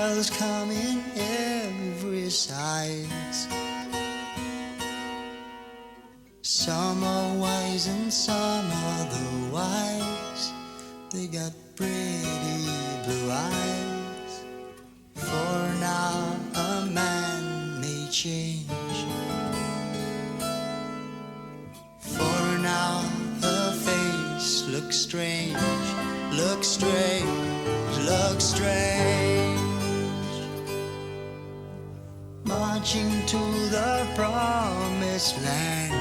girls come in every size. Some are wise and some otherwise. They got pretty blue eyes. For now a man may change. For now her face looks strange, looks strange, looks strange. Marching to the promised land,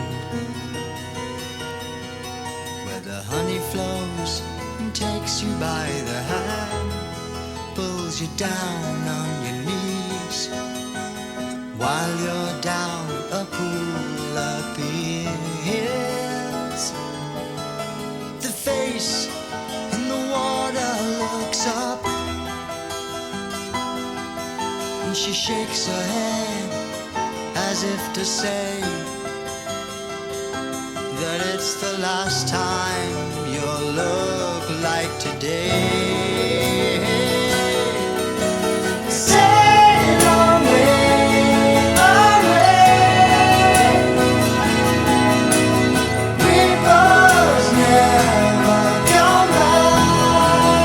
where the honey flows and takes you by the hand, pulls you down on your knees, while you're down a pool appears. The face in the water looks up, and she shakes her head as if to say that it's the last time you'll look like today. Sail away, away. Rivers never come back.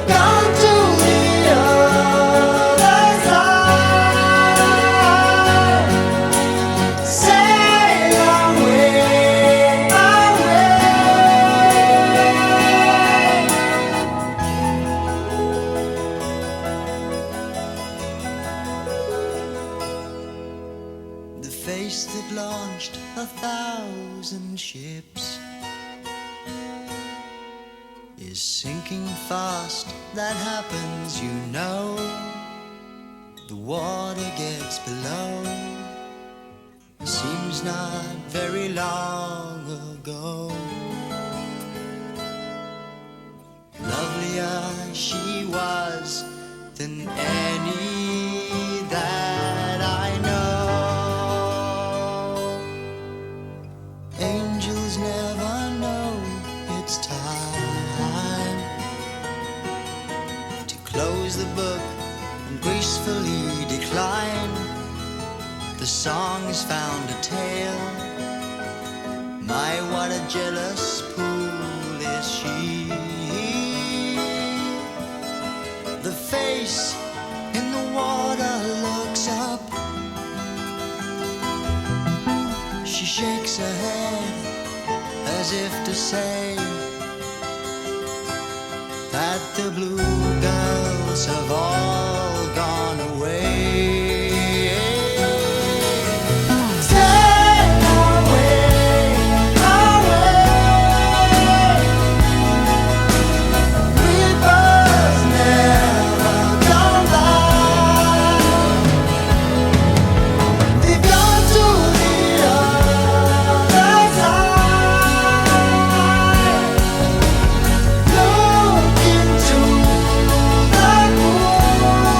Gone to the other side. Sail away, away. The face that launched 1,000 ships is sinking fast. That happens, you know. The water gets below. Seems not very long ago. Lovelier she was than any that I know. Angels never know it's time to close the book and gracefully decline. The song has found a tale. My, what a jealous pool is she. The face in the water looks up. She shakes her head as if to say that the blue girls have all gone away. Sail away, away. Rivers never come back. They've gone to the other side. Look into the pool.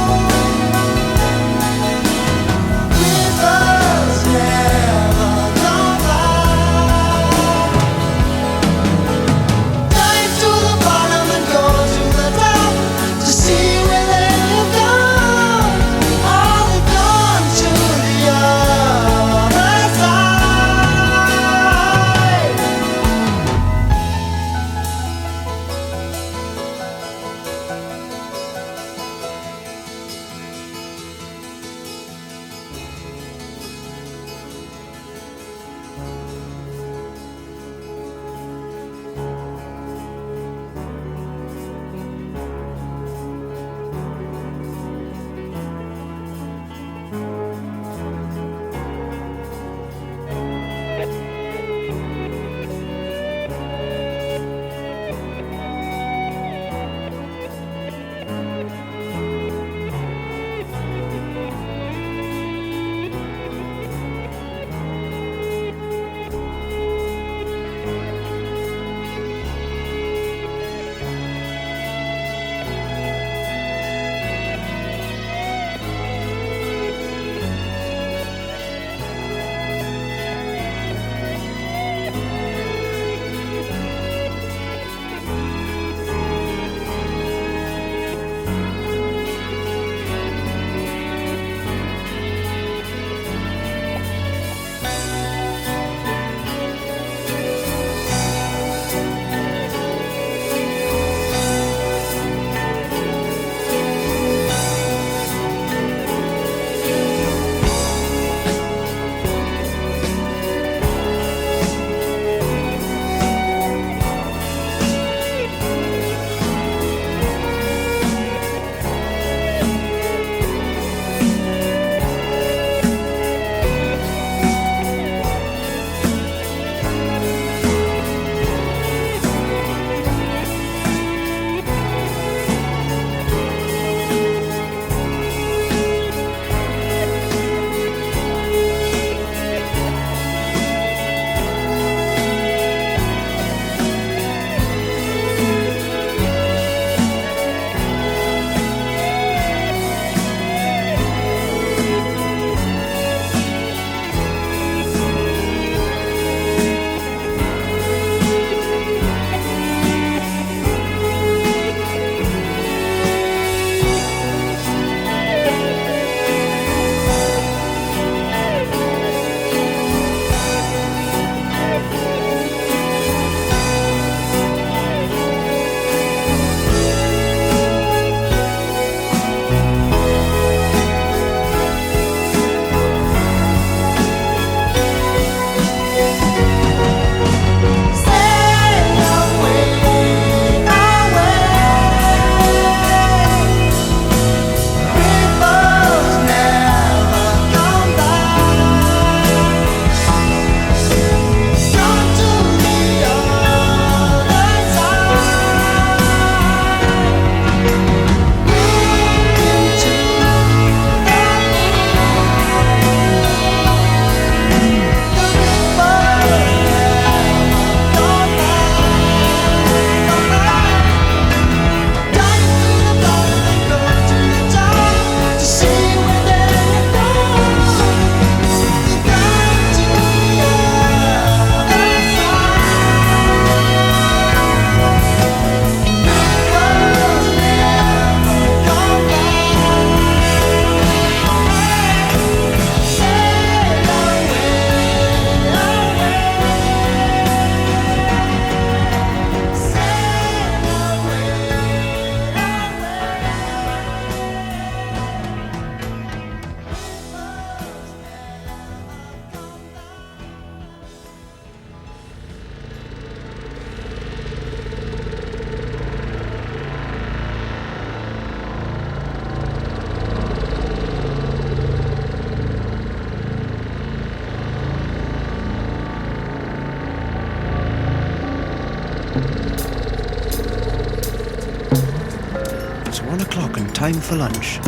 1 o'clock and time for lunch.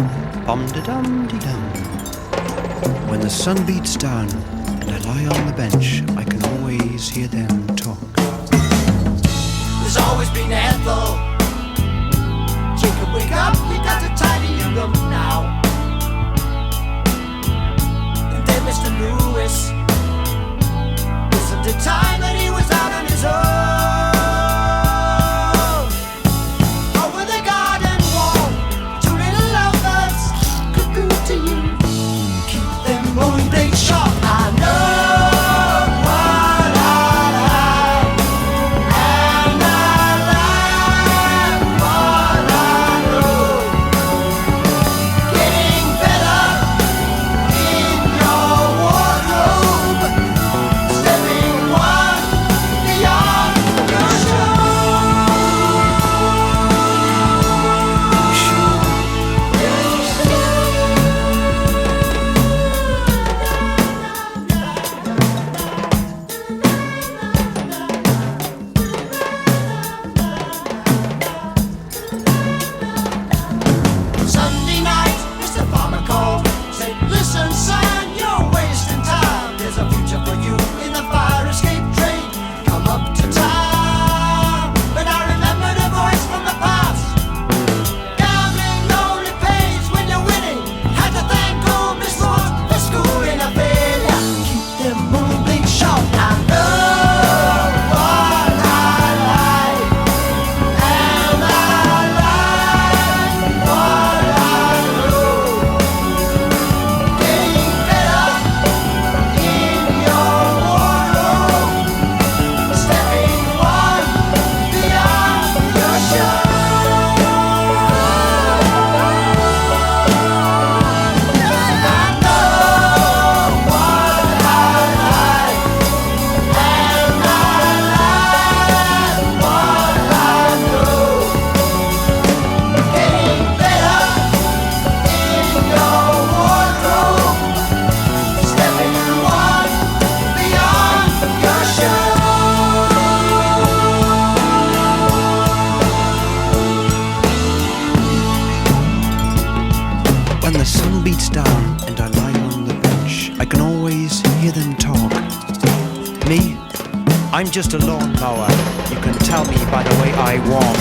Bum-de-dum-de-dum. When the sun beats down and I lie on the bench, I can always hear them talk. There's always been Ethel. Jacob, wake up, you got to tidy your room now. And then Mr. Lewis, wasn't the time that he was out on his own. Over the garden wall, 2 little lovebirds could go to you. Keep them moving blade sharp. I know what I like, and I like what I know. Getting better in your wardrobe, stepping one beyond your Sunday night, Mr. Farmer called, said, listen son, you're wasting time. There's a future for you in the fire escape trade. Come up to town. But I remember the voice from the past. Gambling only pays when you're winning. Had to thank old Miss Rose for schooling a failure. Keep them moving sharp. I know what I like, and I like what I know. Getting better in your wardrobe, stepping one beyond your show. I know what I like, and I like what I know. Getting better in your wardrobe, stepping one beyond your show. When the sun beats down and I lie on the bench, I can always hear them talk. Me? I'm just a lawnmower. You can tell me by the way I walk.